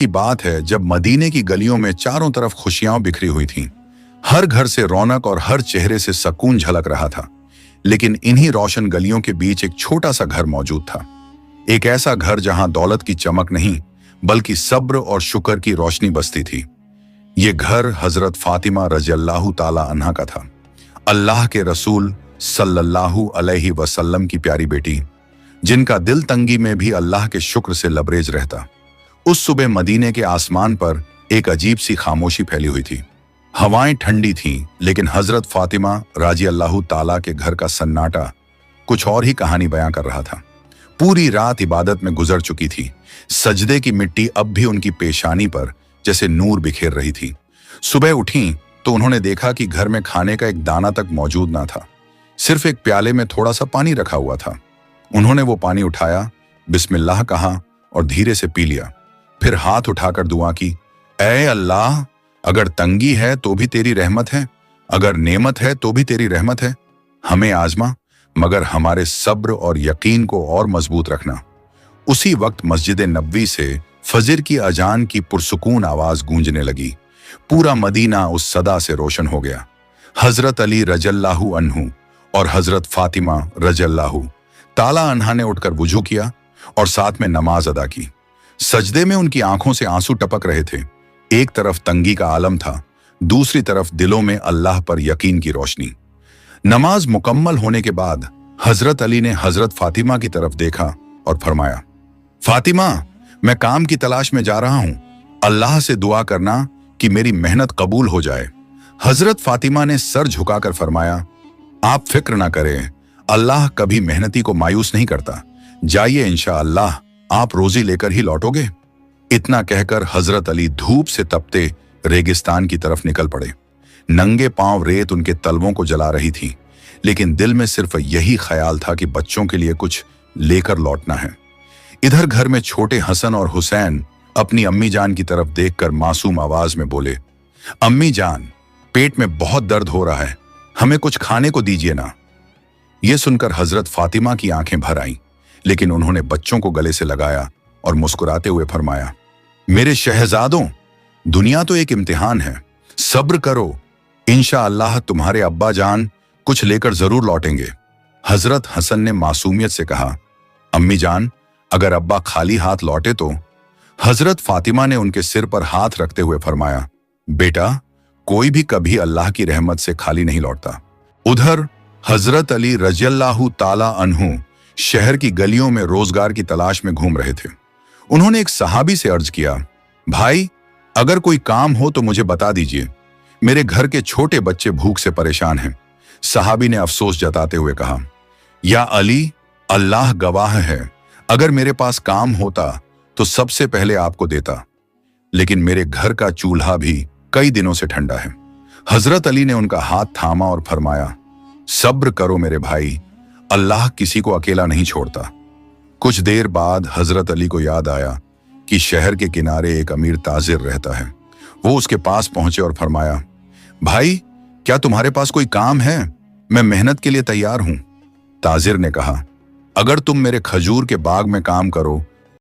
की बात है जब मदीने की गलियों में चारों तरफ खुशियां बिखरी हुई थीं। हर घर से रौनक और हर चेहरे से सुकून झलक रहा था। लेकिन इन्हीं रोशन गलियों के बीच एक छोटा सा घर मौजूद था। एक ऐसा घर जहां दौलत की चमक नहीं बल्कि सब्र और शुक्र की रोशनी बसती थी। ये घर हजरत फातिमा रज़ियल्लाहु ताला अन्हा का था, अल्लाह के रसूल सल्लल्लाहु अलैहि वसल्लम की प्यारी बेटी, जिनका दिल तंगी में भी अल्लाह के शुक्र से लबरेज रहता। उस सुबह मदीने के आसमान पर एक अजीब सी खामोशी फैली हुई थी। हवाएं ठंडी थीं, लेकिन हजरत फातिमा रज़ियल्लाहु ताला के घर का सन्नाटा कुछ और ही कहानी बयां कर रहा था। पूरी रात इबादत में गुजर चुकी थी। सजदे की मिट्टी अब भी उनकी पेशानी पर जैसे नूर बिखेर रही थी। सुबह उठी तो उन्होंने देखा कि घर में खाने का एक दाना तक मौजूद ना था। सिर्फ एक प्याले में थोड़ा सा पानी रखा हुआ था। उन्होंने वो पानी उठाया, बिस्मिल्लाह कहा और धीरे से पी लिया। फिर हाथ उठाकर दुआ की, ऐ अल्लाह, अगर तंगी है तो भी तेरी रहमत है, अगर नेमत है तो भी तेरी रहमत है। हमें आजमा, मगर हमारे सब्र और यकीन को और मजबूत रखना। उसी वक्त मस्जिद नबवी से फजर की अजान की पुरसुकून आवाज गूंजने लगी। पूरा मदीना उस सदा से रोशन हो गया। हजरत अली रज़ियल्लाहु अन्हु और हजरत फातिमा रज़ियल्लाहु ताला अन्हा ने उठकर वुजू किया और साथ में नमाज अदा की। सजदे में उनकी आंखों से आंसू टपक रहे थे। एक तरफ तंगी का आलम था, दूसरी तरफ दिलों में अल्लाह पर यकीन की रोशनी। नमाज मुकम्मल होने के बाद हजरत अली ने हजरत फातिमा की तरफ देखा और फरमाया, फातिमा, मैं काम की तलाश में जा रहा हूं, अल्लाह से दुआ करना कि मेरी मेहनत कबूल हो जाए। हजरत फातिमा ने सर झुकाकर फरमाया, आप फिक्र ना करें, अल्लाह कभी मेहनती को मायूस नहीं करता। जाइए, इंशाअल्लाह आप रोजी लेकर ही लौटोगे। इतना कहकर हजरत अली धूप से तपते रेगिस्तान की तरफ निकल पड़े। नंगे पांव रेत उनके तलवों को जला रही थी, लेकिन दिल में सिर्फ यही ख्याल था कि बच्चों के लिए कुछ लेकर लौटना है। इधर घर में छोटे हसन और हुसैन अपनी अम्मी जान की तरफ देखकर मासूम आवाज में बोले, अम्मी जान, पेट में बहुत दर्द हो रहा है, हमें कुछ खाने को दीजिए ना। यह सुनकर हजरत फातिमा की आंखें भर आईं, लेकिन उन्होंने बच्चों को गले से लगाया और मुस्कुराते हुए फरमाया, मेरे शहजादों, दुनिया तो एक इम्तिहान है, सब्र करो, इंशाअल्लाह तुम्हारे अब्बा जान कुछ लेकर जरूर लौटेंगे। हजरत हसन ने मासूमियत से कहा, अम्मी जान, अगर अब्बा खाली हाथ लौटे तो? हजरत फातिमा ने उनके सिर पर हाथ रखते हुए फरमाया, बेटा, कोई भी कभी अल्लाह की रहमत से खाली नहीं लौटता। उधर हजरत अली रज़ियल्लाहु ताला अन्हु शहर की गलियों में रोजगार की तलाश में घूम रहे थे। उन्होंने एक सहाबी से अर्ज किया, भाई, अगर कोई काम हो तो मुझे बता दीजिए, मेरे घर के छोटे बच्चे भूख से परेशान हैं। सहाबी ने अफसोस जताते हुए कहा, या अली, अल्लाह गवाह है, अगर मेरे पास काम होता तो सबसे पहले आपको देता, लेकिन मेरे घर का चूल्हा भी कई दिनों से ठंडा है। हजरत अली ने उनका हाथ थामा और फरमाया, सब्र करो मेरे भाई, अल्लाह किसी को अकेला नहीं छोड़ता। कुछ देर बाद हजरत अली को याद आया कि शहर के किनारे एक अमीर ताजिर रहता है। वो उसके पास पहुंचे और फरमाया, भाई, क्या तुम्हारे पास कोई काम है? मैं मेहनत के लिए तैयार हूं। ताजिर ने कहा, अगर तुम मेरे खजूर के बाग में काम करो